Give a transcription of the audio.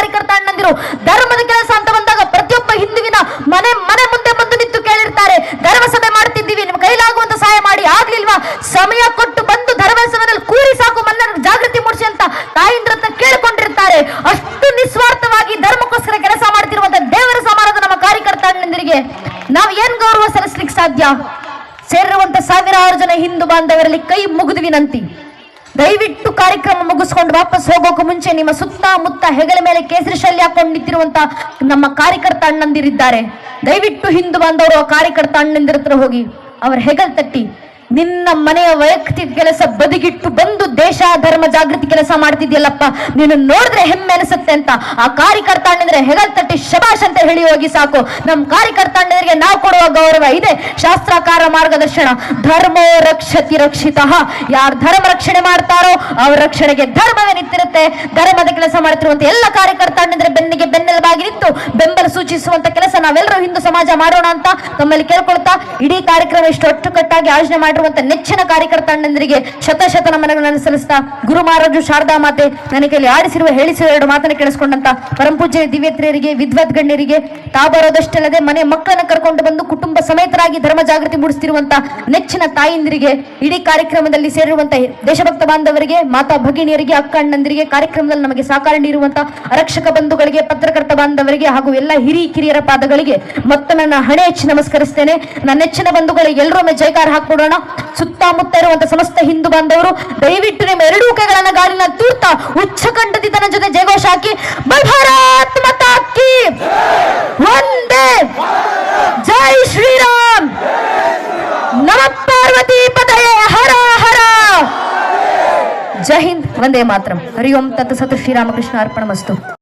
ಕಾರ್ಯಕರ್ತ ಅಣ್ಣಂದಿರು ಧರ್ಮದ ಕೆಲಸ ಅಂತ ಬಂದಾಗ ಪ್ರತಿಯೊಬ್ಬ ಹಿಂದುವಿನ ಮನೆ ಮನೆ ಮುಂದೆ ಬಂದು ನಿಂತು ಕೇಳಿರ್ತಾರೆ, ಧರ್ಮ ಸಭೆ ಮಾಡ್ತಿದ್ದೀವಿ, ನಿಮ್ಮ ಕೈಲಾಗುವಂತ ಸಹಾಯ ಮಾಡಿ. ಆಗ್ಲಿಲ್ವಾ, ಸಮಯ ಕೊಟ್ಟು ಬಂದು ಧರ್ಮ ಸಭೆಯಲ್ಲಿ ಕೂರಿ ಸಾಕು, ಮಲ್ಲರ ಜಾಗೃತಿ ಮೂಡಿಸಿ ಅಂತ ತಾಯಿಂದ್ರನ್ನ ಕೇಳಿಕೊಂಡಿರ್ತಾರೆ. ಅಷ್ಟು ನಿಸ್ವಾರ್ಥವಾಗಿ ಧರ್ಮಕ್ಕೋಸ್ಕರ ಕೆಲಸ ಮಾಡ್ತಿರುವಂತ ದೇವರ ಸಮಾನದ ನಮ್ಮ ಕಾರ್ಯಕರ್ತ ಅಣ್ಣಂದಿರಿಗೆ ನಾವು ಏನ್ ಗೌರವ ಸಲ್ಲಿಸ್ಲಿಕ್ಕೆ ಸಾಧ್ಯ? ಸೇರಿರುವಂತ ಸಾವಿರಾರು ಜನ ಹಿಂದೂ ಬಾಂಧವರಲ್ಲಿ ಕೈ ಮುಗಿದು ವಿನಂತಿ, ದಯವಿಟ್ಟು ಕಾರ್ಯಕ್ರಮ ಮುಗಿಸ್ಕೊಂಡು ವಾಪಸ್ ಹೋಗೋಕೆ ಮುಂಚೆ ನಿಮ್ಮ ಸುತ್ತಮುತ್ತ ಹೆಗಲ ಮೇಲೆ ಕೇಸರಿ ಶಲ್ಯ ಹಾಕೊಂಡು ನಿಂತಿರುವಂತ ನಮ್ಮ ಕಾರ್ಯಕರ್ತ ಅಣ್ಣಂದಿರಿದ್ದಾರೆ. ದಯವಿಟ್ಟು ಹಿಂದೂ ಬಾಂಧವರು ಆ ಕಾರ್ಯಕರ್ತ ಅಣ್ಣಂದಿರ ಹತ್ರ ಹೋಗಿ ಅವರ ಹೆಗಲ್ ತಟ್ಟಿ, ನಿನ್ನ ಮನೆಯ ವೈಯಕ್ತಿಕ ಕೆಲಸ ಬದಿಗಿಟ್ಟು ಬಂದು ದೇಶ ಧರ್ಮ ಜಾಗೃತಿ ಕೆಲಸ ಮಾಡ್ತಿದ್ಯಲ್ಲಪ್ಪ, ನೀನು ನೋಡಿದ್ರೆ ಹೆಮ್ಮೆ ಅನಿಸುತ್ತೆ ಅಂತ ಆ ಕಾರ್ಯಕರ್ತ ಅಣ್ಣಂದ್ರೆ ಹೆಗಲ್ ತಟ್ಟಿ ಶಬಾಷ್ ಅಂತ ಹೇಳಿ ಹೋಗಿ ಸಾಕು. ನಮ್ಮ ಕಾರ್ಯಕರ್ತ ಅಣ್ಣಂದರಿಗೆ ನಾವು ಕೊಡುವ ಗೌರವ ಇದೆ. ಶಾಸ್ತ್ರಾಕಾರ ಮಾರ್ಗದರ್ಶನ, ಧರ್ಮೋ ರಕ್ಷತಿ ರಕ್ಷಿತಃ. ಯಾರು ಧರ್ಮ ರಕ್ಷಣೆ ಮಾಡ್ತಾರೋ ಅವ್ರ ರಕ್ಷಣೆಗೆ ಧರ್ಮವೇ ನಿಂತಿರುತ್ತೆ. ಧರ್ಮದ ಕೆಲಸ ಮಾಡ್ತಿರುವಂತ ಎಲ್ಲ ಕಾರ್ಯಕರ್ತ ಅಣ್ಣಂದ್ರೆ ಬೆನ್ನಿಗೆ ಬೆನ್ನೆಲುಬಾಗಿ ನಿಂತು ಬೆಂಬಲ ಸೂಚಿಸುವಂತ ಕೆಲಸ ನಾವೆಲ್ಲರೂ ಹಿಂದೂ ಸಮಾಜ ಮಾಡೋಣ ಅಂತ ತಮ್ಮಲ್ಲಿ ಕೇಳ್ಕೊಳ್ತಾ, ಇಡೀ ಕಾರ್ಯಕ್ರಮ ಇಷ್ಟು ಅಚ್ಚುಕಟ್ಟಾಗಿ ಆಯೋಜನೆ ಮಾಡಿ ನೆಚ್ಚಿನ ಕಾರ್ಯಕರ್ತ ಅಣ್ಣಂದರಿಗೆ ಶತ ನಮನಗಳನ್ನು ಸಲ್ಲಿಸ್ತಾ, ಗುರು ಮಹಾರಾಜು ಶಾರದಾ ಮಾತೆ ನನಗೆ ಆಡಿಸಿರುವ ಹೇಳಿಸಿರುವ ಎರಡು ಮಾತನ್ನು ಕೇಳಿಸಿಕೊಂಡಂತ ಪರಮಪೂಜ್ಯ ದಿವ್ಯತ್ರಿಯರಿಗೆ, ವಿದ್ವತ್ ಗಣ್ಯರಿಗೆ, ತಾಬರೋದಷ್ಟಲ್ಲದೆ ಮನೆ ಮಕ್ಕಳನ್ನ ಕರ್ಕೊಂಡು ಬಂದು ಕುಟುಂಬ ಸಮೇತರಾಗಿ ಧರ್ಮ ಜಾಗೃತಿ ಮೂಡಿಸ್ತಿರುವಂತ ನೆಚ್ಚಿನ ತಾಯಿಂದಿರಿಗೆ, ಇಡೀ ಕಾರ್ಯಕ್ರಮದಲ್ಲಿ ಸೇರಿರುವಂತಹ ದೇಶಭಕ್ತ ಬಾಂಧವರಿಗೆ, ಮಾತಾ ಭಗಿನಿಯರಿಗೆ, ಅಕ್ಕ ಅಣ್ಣಂದಿರಿಗೆ, ಕಾರ್ಯಕ್ರಮದಲ್ಲಿ ನಮಗೆ ಸಹಕಾರ ನೀಡುವಂತ ರಕ್ಷಕ ಬಂಧುಗಳಿಗೆ, ಪತ್ರಕರ್ತ ಬಾಂಧವರಿಗೆ ಹಾಗೂ ಎಲ್ಲ ಕಿರಿಯರ ಪಾದಗಳಿಗೆ ಮತ್ತೊಮ್ಮೆ ನನ್ನ ಹಣೆ ಹೆಚ್ಚಿ ನಮಸ್ಕರಿಸ್ತೇನೆ. ನನ್ನ ನೆಚ್ಚಿನ ಬಂಧುಗಳಿಗೆ ಎಲ್ಲರೊಮ್ಮೆ ಜೈಕಾರ ಹಾಕ್ಕೊಡೋಣ. ಸುತ್ತಮುತ್ತ ಇರುವಂತ ಸಮಸ್ತ ಹಿಂದೂ ಬಾಂಧವರು ದಯವಿಟ್ಟು ನಿಮ್ಮ ಎರಡೂ ಕೈಗಳನ್ನ ಗಾಳಿನ ತೂರ್ತಾ ಉಚ್ಚಕಂಠದಿತನ ಜೊತೆ ಜಯಘೋಷ ಹಾಕಿ, ಭಾರತ್ ಮಾತಾ ಕಿ ವಂದೇ, ಜೈ ಶ್ರೀರಾಮ್, ನಮ ಪಾರ್ವತಿ ಪತಯೇ ಹರ ಹರ. ಜೈ ಹಿಂದ್, ವಂದೇ ಮಾತರಂ. ಹರಿ ಓಂ ತತ್ ಸತ್. ಶ್ರೀರಾಮಕೃಷ್ಣ ಅರ್ಪಣಮಸ್ತು.